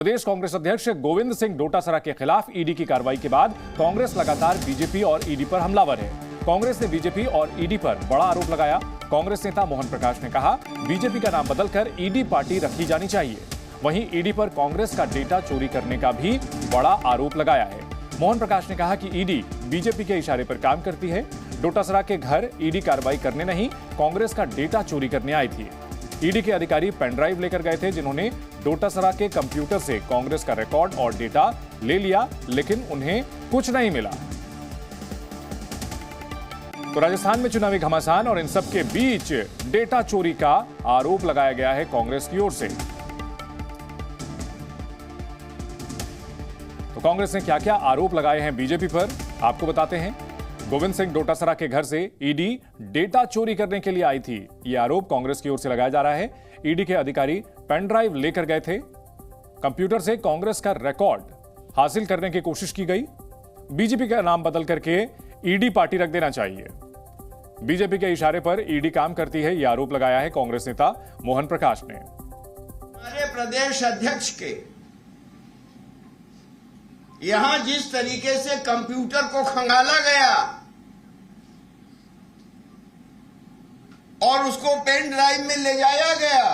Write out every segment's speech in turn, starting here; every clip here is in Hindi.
प्रदेश कांग्रेस अध्यक्ष गोविंद सिंह डोटासरा के खिलाफ ईडी की कार्रवाई के बाद कांग्रेस लगातार बीजेपी और ईडी पर हमलावर है। कांग्रेस ने बीजेपी और ईडी पर बड़ा आरोप लगाया। कांग्रेस नेता मोहन प्रकाश ने कहा, बीजेपी का नाम बदलकर ईडी पार्टी रखी जानी चाहिए। वहीं ईडी पर कांग्रेस का डेटा चोरी करने का भी बड़ा आरोप लगाया है। मोहन प्रकाश ने कहा कि ईडी बीजेपी के इशारे पर काम करती है। डोटासरा के घर ईडी कार्रवाई करने नहीं, कांग्रेस का डेटा चोरी करने आई थी। ईडी के अधिकारी पेनड्राइव लेकर गए थे, जिन्होंने डोटासरा के कंप्यूटर से कांग्रेस का रिकॉर्ड और डेटा ले लिया, लेकिन उन्हें कुछ नहीं मिला। तो राजस्थान में चुनावी घमासान और इन सब के बीच डेटा चोरी का आरोप लगाया गया है कांग्रेस की ओर से। तो कांग्रेस ने क्या क्या आरोप लगाए हैं बीजेपी पर, आपको बताते हैं। गोविंद सिंह डोटासरा के घर से ईडी डेटा चोरी करने के लिए आई थी, यह आरोप कांग्रेस की ओर से लगाया जा रहा है। ईडी के अधिकारी पेन ड्राइव लेकर गए थे, कंप्यूटर से कांग्रेस का रिकॉर्ड हासिल करने की कोशिश की गई। बीजेपी का नाम बदल करके ईडी पार्टी रख देना चाहिए। बीजेपी के इशारे पर ईडी काम करती है, यह आरोप लगाया है कांग्रेस नेता मोहन प्रकाश ने। हमारे प्रदेश अध्यक्ष के यहां जिस तरीके से कंप्यूटर को खंगाला गया और उसको पेन ड्राइव में ले जाया गया,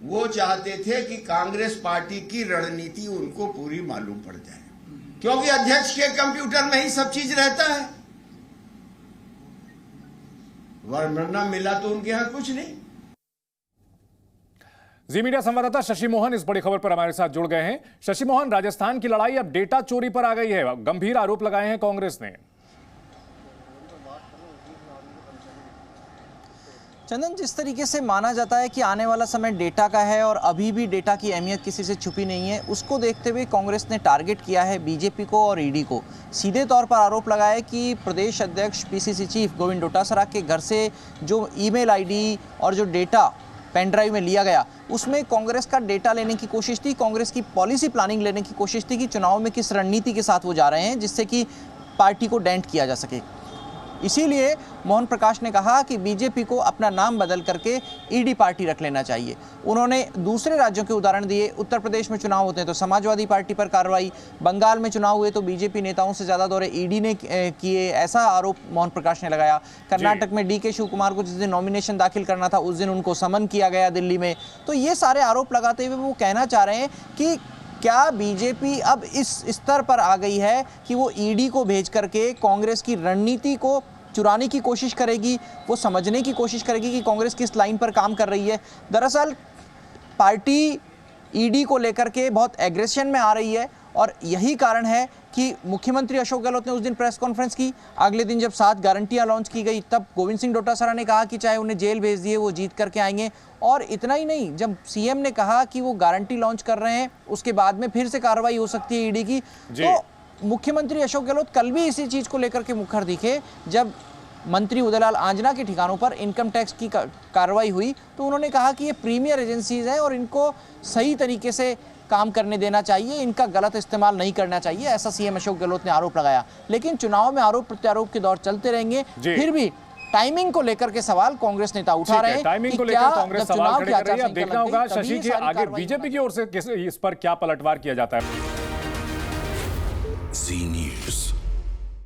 वो चाहते थे कि कांग्रेस पार्टी की रणनीति उनको पूरी मालूम पड़ जाए, क्योंकि अध्यक्ष के कंप्यूटर में ही सब चीज रहता है। वरना मिला तो उनके यहां कुछ नहीं। जी मीडिया संवाददाता शशि मोहन इस बड़ी खबर पर हमारे साथ जुड़ गए हैं। शशि मोहन, राजस्थान की लड़ाई अब डेटा चोरी पर आ गई है, गंभीर आरोप लगाए हैं कांग्रेस ने। चंदन, जिस तरीके से माना जाता है कि आने वाला समय डेटा का है और अभी भी डेटा की अहमियत किसी से छुपी नहीं है, उसको देखते हुए कांग्रेस ने टारगेट किया है बीजेपी को और ईडी को। सीधे तौर पर आरोप लगाया है कि प्रदेश अध्यक्ष पीसीसी चीफ गोविंद डोटासरा के घर से जो ईमेल आईडी और जो डेटा पेन ड्राइव में लिया गया, उसमें कांग्रेस का डेटा लेने की कोशिश थी, कांग्रेस की पॉलिसी प्लानिंग लेने की कोशिश थी कि चुनाव में किस रणनीति के साथ वो जा रहे हैं जिससे कि पार्टी को डेंट किया जा सके। इसीलिए मोहन प्रकाश ने कहा कि बीजेपी को अपना नाम बदल करके ईडी पार्टी रख लेना चाहिए। उन्होंने दूसरे राज्यों के उदाहरण दिए। उत्तर प्रदेश में चुनाव होते हैं तो समाजवादी पार्टी पर कार्रवाई, बंगाल में चुनाव हुए तो बीजेपी नेताओं से ज़्यादा दौरे ईडी ने किए, ऐसा आरोप मोहन प्रकाश ने लगाया। कर्नाटक में डीके शिव कुमार को जिस दिन नॉमिनेशन दाखिल करना था उस दिन उनको समन किया गया दिल्ली में। तो ये सारे आरोप लगाते हुए वो कहना चाह रहे हैं कि क्या बीजेपी अब इस स्तर पर आ गई है कि वो ईडी को भेज करके कांग्रेस की रणनीति को चुराने की कोशिश करेगी, वो समझने की कोशिश करेगी कि कांग्रेस किस लाइन पर काम कर रही है। दरअसल पार्टी ईडी को लेकर के बहुत एग्रेशन में आ रही है और यही कारण है कि मुख्यमंत्री अशोक गहलोत ने उस दिन प्रेस कॉन्फ्रेंस की। अगले दिन जब 7 गारंटियां लॉन्च की गई तब गोविंद सिंह डोटासरा ने कहा कि चाहे उन्हें जेल भेज दिए वो जीत करके आएंगे। और इतना ही नहीं, जब सीएम ने कहा कि वो गारंटी लॉन्च कर रहे हैं उसके बाद में फिर से कार्रवाई हो सकती है ईडी की, तो मुख्यमंत्री अशोक गहलोत कल भी इसी चीज को लेकर के मुखर दिखे। जब मंत्री उदयलाल आंजना के ठिकानों पर इनकम टैक्स की कार्रवाई हुई तो उन्होंने कहा कि ये प्रीमियर एजेंसीज हैं और इनको सही तरीके से काम करने देना चाहिए, इनका गलत इस्तेमाल नहीं करना चाहिए, ऐसा सीएम अशोक गहलोत ने आरोप लगाया। लेकिन चुनाव में आरोप प्रत्यारोप के दौर चलते रहेंगे, फिर भी टाइमिंग को लेकर के सवाल कांग्रेस नेता उठा रहे हैं। टाइमिंग को लेकर कांग्रेस सवाल खड़े कर रही है। अब देखना होगा शशि की आगे बीजेपी की ओर से इस पर क्या पलटवार किया जाता है।